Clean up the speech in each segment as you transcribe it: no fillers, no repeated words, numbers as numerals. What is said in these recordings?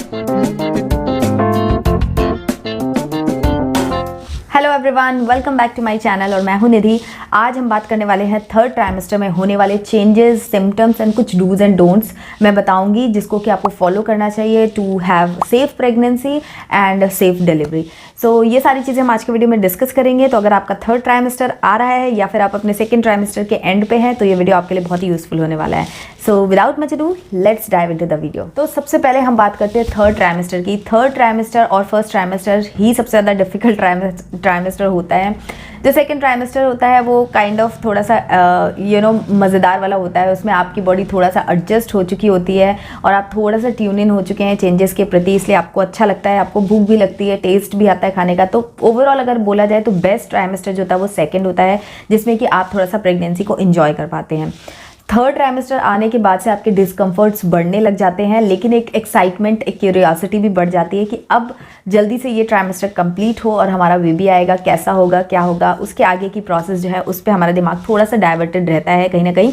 Hello everyone, welcome back to my channel और मैं हूं निधि। आज हम बात करने वाले हैं थर्ड ट्राइमेस्टर में होने वाले चेंजेस, सिम्टम्स एंड कुछ डूज एंड डोंट्स मैं बताऊंगी जिसको कि आपको फॉलो करना चाहिए to have safe pregnancy and safe delivery. So ये सारी चीज़ें हम आज के वीडियो में डिस्कस करेंगे। तो अगर आपका थर्ड ट्राइमेस्टर आ रहा है या फिर आप अपने सेकेंड ट्राइमेस्टर के एंड पे हैं तो ये वीडियो आपके लिए बहुत ही यूजफुल होने वाला है। So without much ado let's dive into the video. तो सबसे पहले हम बात करते हैं थर्ड ट्राइमेस्टर की। थर्ड ट्राइमेस्टर और फर्स्ट ट्राइमेस्टर ही सबसे ज़्यादा डिफिकल्ट ट्राइमेस्टर होता है। जो सेकेंड ट्राइमेस्टर होता है वो काइंड ऑफ थोड़ा सा मज़ेदार वाला होता है। उसमें आपकी बॉडी थोड़ा सा एडजस्ट हो चुकी होती है और आप थोड़ा सा ट्यून इन हो चुके हैं चेंजेस के प्रति, इसलिए आपको अच्छा लगता है, आपको भूख भी लगती है, टेस्ट भी आता है खाने का। तो ओवरऑल अगर बोला जाए तो बेस्ट ट्राइमेस्टर जो होता है वो सेकेंड होता है, जिसमें कि आप थोड़ा सा प्रेगनेंसी को इंजॉय कर पाते हैं। थर्ड ट्राइमेस्टर आने के बाद से आपके डिस्कम्फर्ट्स बढ़ने लग जाते हैं, लेकिन एक एक्साइटमेंट, एक क्यूरियोसिटी भी बढ़ जाती है कि अब जल्दी से ये ट्राइमेस्टर कंप्लीट हो और हमारा बेबी आएगा, कैसा होगा, क्या होगा, उसके आगे की प्रोसेस जो है उस पर हमारा दिमाग थोड़ा सा डाइवर्टेड रहता है कहीं ना कहीं।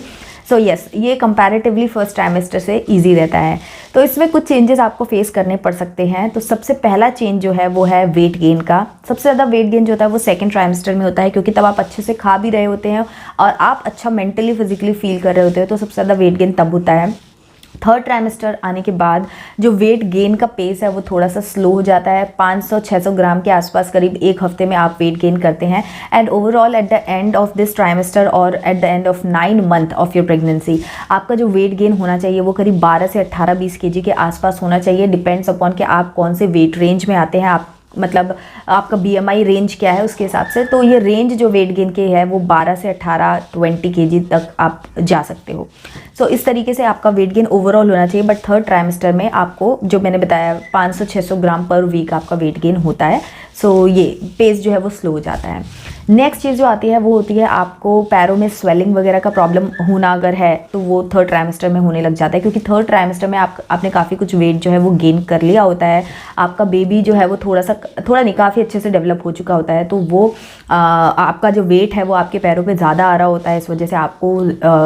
सो यस, ये कंपैरेटिवली फर्स्ट ट्राइमेस्टर से इजी रहता है। तो इसमें कुछ चेंजेस आपको फेस करने पड़ सकते हैं। तो सबसे पहला चेंज जो है वो है वेट गेन का। सबसे ज़्यादा वेट गेन जो होता है वो सेकंड ट्राइमेस्टर में होता है, क्योंकि तब आप अच्छे से खा भी रहे होते हैं और आप अच्छा मेंटली फिजिकली फील कर रहे होते हो, तो सबसे ज़्यादा वेट गेन तब होता है। थर्ड ट्राइमेस्टर आने के बाद जो वेट गेन का पेस है वो थोड़ा सा स्लो हो जाता है। 500-600 ग्राम के आसपास करीब एक हफ्ते में आप वेट गेन करते हैं। And overall at the end of this trimester और at the end of 9 month of your pregnancy आपका जो वेट गेन होना चाहिए वो करीब 12 से 18-20 kg के आसपास होना चाहिए। डिपेंड्स अपॉन कि आप कौन से वेट रेंज में आते हैं, आप मतलब आपका BMI रेंज क्या है उसके हिसाब से। तो ये रेंज जो वेट गेन के है वो 12 से 18-20 kg तक आप जा सकते हो। सो इस तरीके से आपका वेट गेन ओवरऑल होना चाहिए। बट थर्ड ट्राइमेस्टर में आपको जो मैंने बताया 500-600 ग्राम पर वीक आपका वेट गेन होता है। सो ये पेस जो है वो स्लो हो जाता है। नेक्स्ट चीज़ जो आती है वो होती है आपको पैरों में स्वेलिंग वगैरह का प्रॉब्लम होना अगर है तो वो थर्ड ट्राइमेस्टर में होने लग जाता है, क्योंकि थर्ड ट्राइमेस्टर में आपने काफ़ी कुछ वेट जो है वो गेन कर लिया होता है। आपका बेबी जो है वो थोड़ा नहीं काफ़ी अच्छे से डेवलप हो चुका होता है, तो वो आपका जो वेट है वो आपके पैरों पे ज़्यादा आ रहा होता है। इस वजह से आपको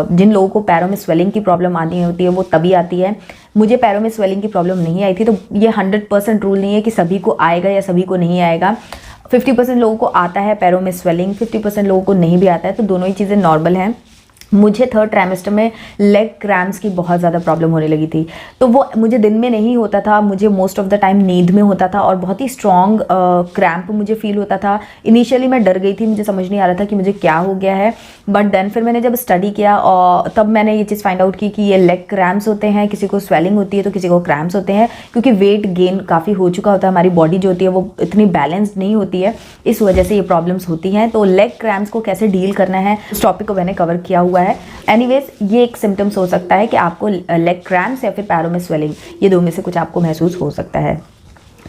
जिन लोगों को पैरों में स्वेलिंग की प्रॉब्लम आनी होती है वो तभी आती है। मुझे पैरों में स्वेलिंग की प्रॉब्लम नहीं आई थी, तो ये 100% रूल नहीं है कि सभी को आएगा या सभी को नहीं आएगा। 50% लोगों को आता है पैरों में स्वेलिंग, 50% लोगों को नहीं भी आता है, तो दोनों ही चीज़ें नॉर्मल हैं। मुझे थर्ड ट्राइमेस्टर में लेग क्रैम्प्स की बहुत ज़्यादा प्रॉब्लम होने लगी थी। तो वो मुझे दिन में नहीं होता था, मुझे मोस्ट ऑफ द टाइम नींद में होता था और बहुत ही स्ट्रॉन्ग क्रैम्प मुझे फील होता था। इनिशियली मैं डर गई थी, मुझे समझ नहीं आ रहा था कि मुझे क्या हो गया है। बट देन फिर मैंने जब स्टडी किया और तब मैंने ये चीज़ फाइंड आउट की कि ये लेग क्रैम्प्स होते हैं। किसी को स्वेलिंग होती है तो किसी को क्रैम्प्स होते हैं, क्योंकि वेट गेन काफ़ी हो चुका होता है। हमारी बॉडी जो होती है वो इतनी बैलेंस्ड नहीं होती है, इस वजह से ये प्रॉब्लम्स होती हैं। तो लेग क्रैम्प्स को कैसे डील करना है उस टॉपिक को मैंने कवर किया हुआ है। एनीवेज, ये एक सिम्टम्स हो सकता है कि आपको लेग क्रैम्प्स या फिर पैरों में स्वेलिंग, ये दो में से कुछ आपको महसूस हो सकता है।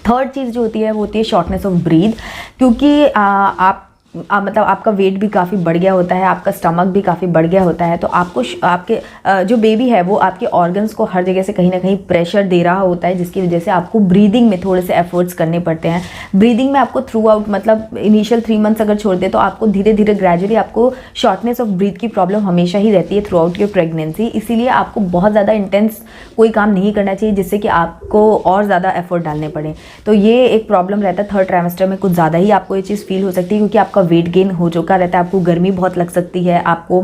थर्ड चीज़ जो होती है वो होती है शॉर्टनेस ऑफ ब्रीथ, क्योंकि आप मतलब आपका वेट भी काफ़ी बढ़ गया होता है, आपका स्टमक भी काफ़ी बढ़ गया होता है, तो आपको आपके जो बेबी है वो आपके ऑर्गन्स को हर जगह से कहीं ना कहीं प्रेशर दे रहा होता है, जिसकी वजह से आपको ब्रीदिंग में थोड़े से एफर्ट्स करने पड़ते हैं। ब्रीदिंग में आपको थ्रू आउट मतलब इनिशियल 3 मंथ्स अगर छोड़ दे तो आपको धीरे धीरे ग्रेजुअली आपको शॉर्टनेस ऑफ ब्रीथ की प्रॉब्लम हमेशा ही रहती है थ्रू आउट योर प्रेगनेंसी। इसीलिए आपको बहुत ज़्यादा इंटेंस कोई काम नहीं करना चाहिए जिससे कि आपको और ज़्यादा एफर्ट डालने पड़े। तो ये एक प्रॉब्लम रहता है थर्ड ट्राइमेस्टर में, कुछ ज़्यादा ही आपको ये चीज़ फील हो सकती है, क्योंकि आपका वेट गेन हो चुका रहता है। आपको गर्मी बहुत लग सकती है, आपको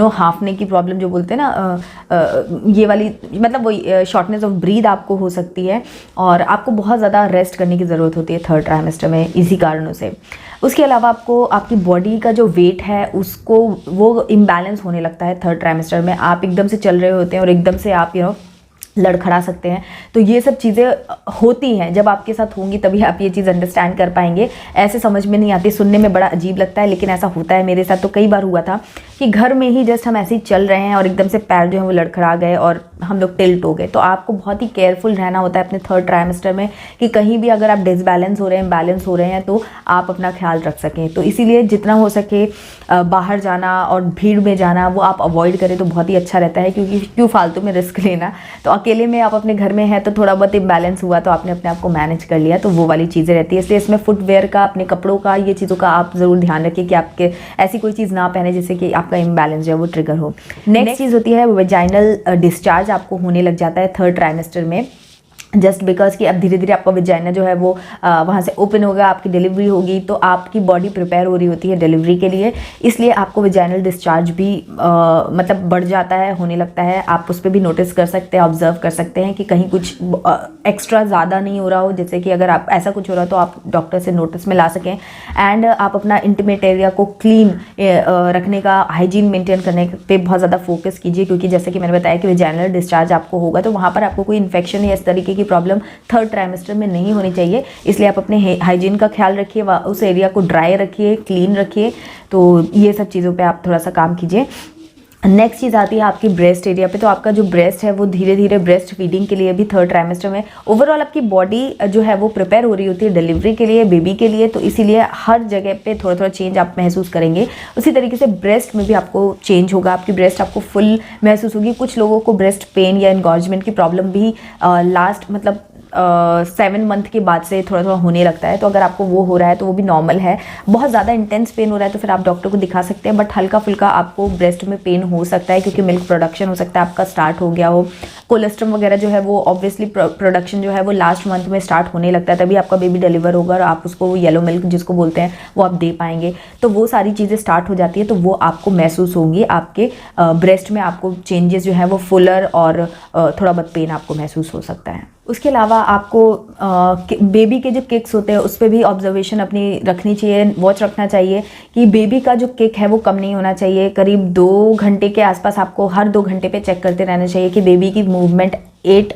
हाफने की प्रॉब्लम जो बोलते हैं ना, ये वाली मतलब वो शॉर्टनेस ऑफ ब्रीथ आपको हो सकती है और आपको बहुत ज़्यादा रेस्ट करने की ज़रूरत होती है थर्ड ट्राइमेस्टर में इसी कारणों से। उसके अलावा आपको आपकी बॉडी का जो वेट है उसको वो इम्बैलेंस होने लगता है थर्ड ट्राइमेस्टर में। आप एकदम से चल रहे होते हैं और एकदम से आप लड़खड़ा सकते हैं। तो ये सब चीज़ें होती हैं, जब आपके साथ होंगी तभी आप ये चीज़ अंडरस्टैंड कर पाएंगे। ऐसे समझ में नहीं आती, सुनने में बड़ा अजीब लगता है, लेकिन ऐसा होता है। मेरे साथ तो कई बार हुआ था कि घर में ही जस्ट हम ऐसे ही चल रहे हैं और एकदम से पैर जो है वो लड़खड़ा गए और हम लोग टिल्ट हो गए। तो आपको बहुत ही केयरफुल रहना होता है अपने थर्ड ट्राइमेस्टर में कि कहीं भी अगर आप डिसबैलेंस हो रहे हैं, इम्बैलेंस हो रहे हैं, तो आप अपना ख्याल रख सकें। तो इसीलिए जितना हो सके बाहर जाना और भीड़ में जाना वो आप अवॉइड करें तो बहुत ही अच्छा रहता है, क्योंकि क्यों फालतू में रिस्क लेना। तो अकेले में आप अपने घर में हैं तो थोड़ा बहुत इम्बैलेंस हुआ तो आपने अपने आप को मैनेज कर लिया, तो वो वाली चीज़ें रहती है। इसलिए इसमें फुटवेयर का, अपने कपड़ों का, ये चीज़ों का आप ज़रूर ध्यान रखिए कि आपके ऐसी कोई चीज़ ना पहने जिससे कि आपका इम्बैलेंस जो है वो ट्रिगर हो। नेक्स्ट चीज़ होती है वेजाइनल डिस्चार्ज आपको होने लग जाता है थर्ड ट्राइमेस्टर में। जस्ट बिकॉज कि अब धीरे धीरे आपका विजाइना जो है वो वहाँ से ओपन होगा, आपकी डिलीवरी होगी, तो आपकी बॉडी प्रिपेयर हो रही होती है डिलीवरी के लिए, इसलिए आपको विजाइनल डिस्चार्ज भी मतलब बढ़ जाता है, होने लगता है। आप उस पर भी नोटिस कर सकते हैं, ऑब्जर्व कर सकते हैं कि कहीं कुछ एक्स्ट्रा ज़्यादा नहीं हो रहा हो, जैसे कि अगर आप ऐसा कुछ हो रहा हो तो आप डॉक्टर से नोटिस में ला सकें। एंड आप अपना इंटीमेट एरिया को क्लीन रखने का, हाइजीन मेंटेन करने पे बहुत ज़्यादा फोकस कीजिए, क्योंकि जैसे कि मैंने बताया कि विजाइनल डिस्चार्ज आपको होगा तो वहाँ पर आपको कोई इन्फेक्शन या इस तरीके की प्रॉब्लम थर्ड ट्राइमेस्टर में नहीं होनी चाहिए। इसलिए आप अपने हाइजीन का ख्याल रखिए, उस एरिया को ड्राई रखिए, क्लीन रखिए। तो ये सब चीज़ों पे आप थोड़ा सा काम कीजिए। नेक्स्ट चीज़ आती है आपकी ब्रेस्ट एरिया पे। तो आपका जो ब्रेस्ट है वो धीरे धीरे ब्रेस्ट फीडिंग के लिए भी थर्ड ट्राइमेस्टर में ओवरऑल आपकी बॉडी जो है वो प्रिपेयर हो रही होती है डिलीवरी के लिए, बेबी के लिए, तो इसीलिए हर जगह पे थोड़ा थोड़ा चेंज आप महसूस करेंगे। उसी तरीके से ब्रेस्ट में भी आपको चेंज होगा, आपकी ब्रेस्ट आपको फुल महसूस होगी। कुछ लोगों को ब्रेस्ट पेन या एनगॉर्जमेंट की प्रॉब्लम भी लास्ट मतलब 7 मंथ के बाद से थोड़ा थोड़ा होने लगता है। तो अगर आपको वो हो रहा है तो वो भी नॉर्मल है। बहुत ज़्यादा इंटेंस पेन हो रहा है तो फिर आप डॉक्टर को दिखा सकते हैं, बट हल्का फुल्का आपको ब्रेस्ट में पेन हो सकता है क्योंकि मिल्क प्रोडक्शन हो सकता है आपका स्टार्ट हो गया हो। कोलेस्ट्रम वगैरह जो है वो ऑब्वियसली प्रोडक्शन जो है वो लास्ट मंथ में स्टार्ट होने लगता है, तभी आपका बेबी डिलीवर होगा और आप उसको येलो मिल्क जिसको बोलते हैं वो आप दे पाएंगे। तो वो सारी चीज़ें स्टार्ट हो जाती है तो वो आपको महसूस होंगी, आपके ब्रेस्ट में आपको चेंजेस जो है वो फुलर और थोड़ा बहुत पेन आपको महसूस हो सकता है। उसके अलावा आपको बेबी के जो किक्स होते हैं उस पर भी ऑब्जर्वेशन अपनी रखनी चाहिए, वॉच रखना चाहिए कि बेबी का जो किक है वो कम नहीं होना चाहिए। करीब 2 घंटे के आसपास आपको हर 2 घंटे पे चेक करते रहना चाहिए कि बेबी की मूवमेंट 8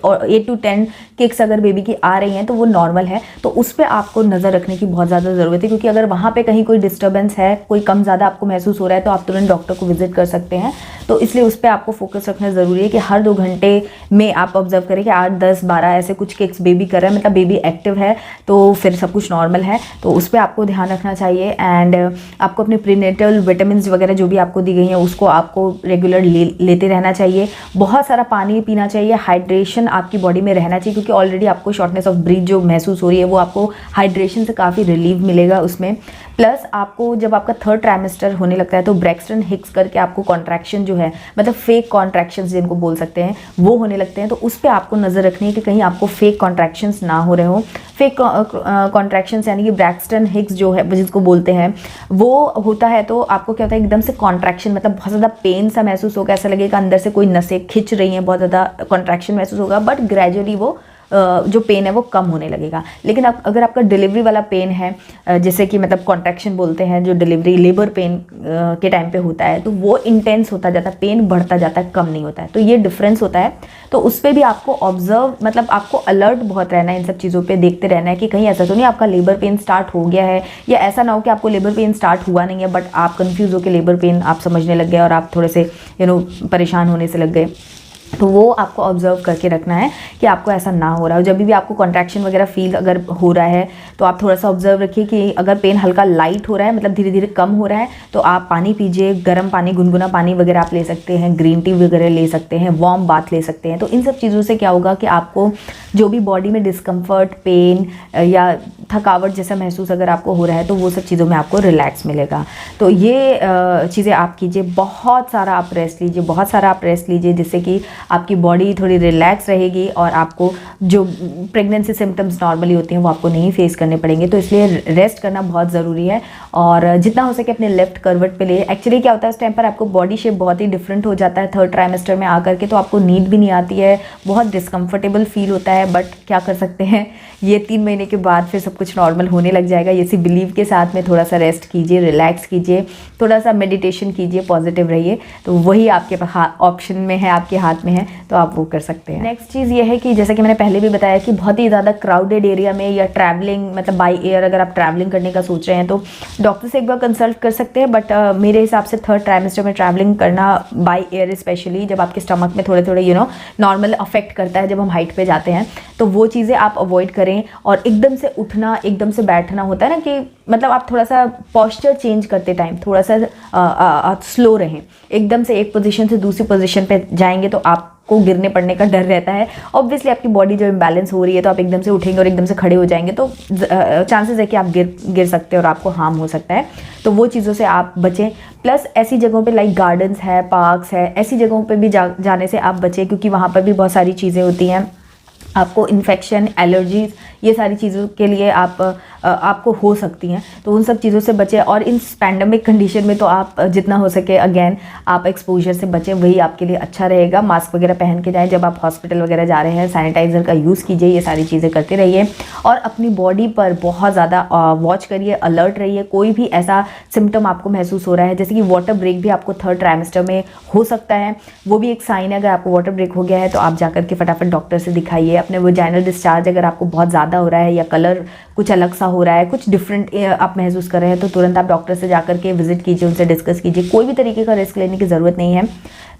to 10 किक्स अगर बेबी की आ रही हैं तो वो नॉर्मल है। तो उस पर आपको नज़र रखने की बहुत ज़्यादा ज़रूरत है, क्योंकि अगर वहाँ पे कहीं कोई डिस्टर्बेंस है, कोई कम ज़्यादा आपको महसूस हो रहा है तो आप तुरंत डॉक्टर को विजिट कर सकते हैं। तो इसलिए उस पर आपको फोकस रखना ज़रूरी है कि हर 2 घंटे में आप ऑब्जर्व करें कि 8, 10, 12 ऐसे कुछ किक्स बेबी कर रहा है, मतलब बेबी एक्टिव है तो फिर सब कुछ नॉर्मल है। तो उस पर आपको ध्यान रखना चाहिए। एंड आपको अपने प्रीनेटल विटामिन वगैरह जो भी आपको दी गई हैं उसको आपको रेगुलर लेते रहना चाहिए। बहुत सारा पानी पीना चाहिए, हाइड्रेशन आपकी बॉडी में रहना चाहिए, क्योंकि ऑलरेडी आपको शॉर्टनेस ऑफ ब्रीथ जो महसूस हो रही है वो आपको हाइड्रेशन से काफ़ी रिलीफ मिलेगा उसमें। प्लस आपको जब आपका थर्ड ट्राइमेस्टर होने लगता है तो ब्रैक्सटन हिक्स करके आपको कॉन्ट्रैक्शन जो है, मतलब फेक कॉन्ट्रैक्शंस जिनको बोल सकते हैं, वो होने लगते हैं। तो उस पर आपको नज़र रखनी है कि कहीं आपको फेक कॉन्ट्रैक्शंस ना हो रहे हो। फेक कॉन्ट्रैक्शंस यानी कि ब्रैक्सटन हिक्स जो है जिसको बोलते हैं वो होता है तो आपको क्या होता है, एकदम से कॉन्ट्रैक्शन मतलब बहुत ज़्यादा पेन सा महसूस होगा, ऐसा लगेगा अंदर से कोई नसें खिंच रही हैं, बहुत ज़्यादा कॉन्ट्रैक्शन महसूस होगा, बट ग्रेजुअली वो जो पेन है वो कम होने लगेगा। लेकिन अगर आपका डिलीवरी वाला पेन है, जैसे कि मतलब कॉन्ट्रैक्शन बोलते हैं जो डिलीवरी लेबर पेन के टाइम पे होता है, तो वो इंटेंस होता जाता है, पेन बढ़ता जाता है, कम नहीं होता है। तो ये डिफरेंस होता है। तो उस पर भी आपको ऑब्जर्व मतलब आपको अलर्ट बहुत रहना है, इन सब चीज़ों पे देखते रहना है कि कहीं ऐसा तो नहीं आपका लेबर पेन स्टार्ट हो गया है, या ऐसा ना हो कि आपको लेबर पेन स्टार्ट हुआ नहीं है बट आप कंफ्यूज हो के लेबर पेन आप समझने लग गए और आप थोड़े से परेशान होने से लग गए। तो वो आपको ऑब्जर्व करके रखना है कि आपको ऐसा ना हो रहा हो। जब भी आपको कॉन्ट्रैक्शन वगैरह फील अगर हो रहा है तो आप थोड़ा सा ऑब्जर्व रखिए कि अगर पेन हल्का लाइट हो रहा है, मतलब धीरे धीरे कम हो रहा है, तो आप पानी पीजिए, गर्म पानी, गुनगुना पानी वगैरह आप ले सकते हैं, ग्रीन टी वगैरह ले सकते हैं, वार्म बाथ ले सकते हैं। तो इन सब चीज़ों से क्या होगा कि आपको जो भी बॉडी में डिस्कम्फर्ट, पेन या थकावट जैसा महसूस अगर आपको हो रहा है तो वो सब चीज़ों में आपको रिलैक्स मिलेगा। तो ये चीज़ें आप कीजिए। बहुत सारा आप रेस्ट लीजिए, बहुत सारा आप रेस्ट लीजिए, जिससे कि आपकी बॉडी थोड़ी रिलैक्स रहेगी और आपको जो प्रेगनेंसी सिम्टम्स नॉर्मली होते हैं वो आपको नहीं फेस करने पड़ेंगे। तो इसलिए रेस्ट करना बहुत ज़रूरी है और जितना हो सके अपने लेफ्ट करवट पे ले। एक्चुअली क्या होता है, उस टाइम पर आपको बॉडी शेप बहुत ही डिफरेंट हो जाता है थर्ड ट्राइमेस्टर में आकर के, तो आपको नींद भी नहीं आती है, बहुत डिस्कम्फर्टेबल फील होता है। बट क्या कर सकते हैं, ये 3 महीने के बाद फिर सब कुछ नॉर्मल होने लग जाएगा। इसी बिलीव के साथ में थोड़ा सा रेस्ट कीजिए, रिलैक्स कीजिए, थोड़ा सा मेडिटेशन कीजिए, पॉजिटिव रहिए। तो वही आपके ऑप्शन में है, आपके हाथ में है, तो आप वो कर सकते हैं। नेक्स्ट चीज़ ये है कि जैसा कि मैंने पहले भी बताया कि बहुत ही ज़्यादा क्राउडेड एरिया में या ट्रैवलिंग मतलब बाई एयर अगर आप ट्रैवलिंग करने का सोच रहे हैं तो डॉक्टर से एक बार कंसल्ट कर सकते हैं। बट मेरे हिसाब से थर्ड ट्राइमेस्टर में ट्रैवलिंग करना बाई एयर, स्पेशली जब आपके स्टमक में थोड़े थोड़े नॉर्मल अफेक्ट करता है जब हम हाइट पे जाते हैं, तो वो चीज़ें आप अवॉइड करें। और एकदम से उठना, एकदम से बैठना होता है ना कि मतलब आप थोड़ा सा पोस्चर चेंज करते टाइम थोड़ा सा स्लो रहें। एकदम से एक पोजीशन से दूसरी पोजीशन पे जाएंगे तो आपको गिरने पड़ने का डर रहता है। ऑब्वियसली आपकी बॉडी जो इम्बैलेंस हो रही है तो आप एकदम से उठेंगे और एकदम से खड़े हो जाएंगे तो चांसेस है कि आप गिर सकते हैं और आपको हार्म हो सकता है। तो वो चीज़ों से आप बचें। प्लस ऐसी जगहों पे लाइक गार्डन्स है, पार्क्स है, ऐसी जगहों पे भी जाने से आप बचें, क्योंकि वहाँ पर भी बहुत सारी चीज़ें होती हैं आपको इन्फेक्शन, एलर्जीज, ये सारी चीज़ों के लिए आपको हो सकती हैं, तो उन सब चीज़ों से बचें। और इन पैंडमिक कंडीशन में तो आप जितना हो सके अगेन आप एक्सपोजर से बचें, वही आपके लिए अच्छा रहेगा। मास्क वगैरह पहन के जाएं जब आप हॉस्पिटल वगैरह जा रहे हैं, सैनिटाइज़र का यूज़ कीजिए, ये सारी चीज़ें करते रहिए। और अपनी बॉडी पर बहुत ज़्यादा वॉच करिए, अलर्ट रहिए। कोई भी ऐसा सिम्टम आपको महसूस हो रहा है, जैसे कि वाटर ब्रेक भी आपको थर्ड ट्राइमेस्टर में हो सकता है, वो भी एक साइन है। अगर आपको वाटर ब्रेक हो गया है तो आप जाकर के फटाफट डॉक्टर से दिखाइए। अपने वजाइनल डिस्चार्ज अगर आपको बहुत ज़्यादा हो रहा है या कलर कुछ अलग सा हो रहा है, कुछ डिफरेंट आप महसूस कर रहे हैं, तो तुरंत आप डॉक्टर से जाकर के विजिट कीजिए, उनसे डिस्कस कीजिए। कोई भी तरीके का रिस्क लेने की ज़रूरत नहीं है।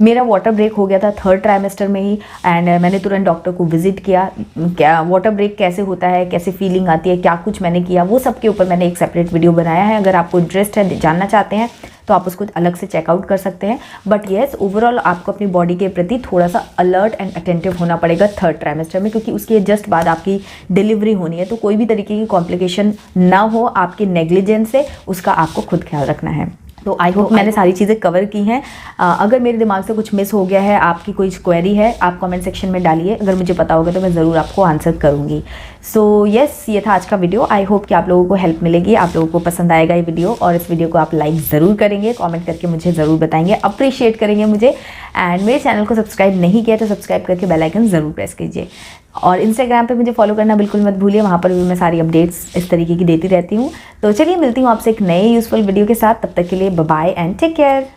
मेरा वाटर ब्रेक हो गया था थर्ड ट्राइमेस्टर में ही, एंड मैंने तुरंत डॉक्टर को विजिट किया। क्या वाटर ब्रेक कैसे होता है, कैसे फीलिंग आती है, क्या कुछ मैंने किया, वो सब के ऊपर मैंने एक सेपरेट वीडियो बनाया है। अगर आपको इंटरेस्ट है, जानना चाहते हैं, तो आप उसको अलग से चेकआउट कर सकते हैं। बट येस, ओवरऑल आपको अपनी बॉडी के प्रति थोड़ा सा अलर्ट एंड अटेंटिव होना पड़ेगा थर्ड ट्राइमेस्टर में, क्योंकि उसके जस्ट बाद आपकी डिलीवरी होनी है। तो कोई भी तरीके की कॉम्प्लिकेशन ना हो आपके नेग्लिजेंस से, उसका आपको खुद ख्याल रखना है। तो आई होप मैंने सारी चीज़ें कवर की हैं। अगर मेरे दिमाग से कुछ मिस हो गया है, आपकी कोई क्वेरी है, आप कमेंट सेक्शन में डालिए। अगर मुझे पता होगा तो मैं ज़रूर आपको आंसर करूँगी। सो यस, ये था आज का वीडियो। आई होप कि आप लोगों को हेल्प मिलेगी, आप लोगों को पसंद आएगा ये वीडियो, और इस वीडियो को आप लाइक ज़रूर करेंगे, कमेंट करके मुझे ज़रूर बताएंगे, अप्रिशिएट करेंगे मुझे। एंड मेरे चैनल को सब्सक्राइब नहीं किया तो सब्सक्राइब करके बेल आइकन ज़रूर प्रेस कीजिए। और इंस्टाग्राम पे मुझे फॉलो करना बिल्कुल मत भूलिए, वहाँ पर भी मैं सारी अपडेट्स इस तरीके की देती रहती हूँ। तो चलिए मिलती हूँ आपसे एक नए यूज़फुल वीडियो के साथ। तब तक के लिए bye bye and take care.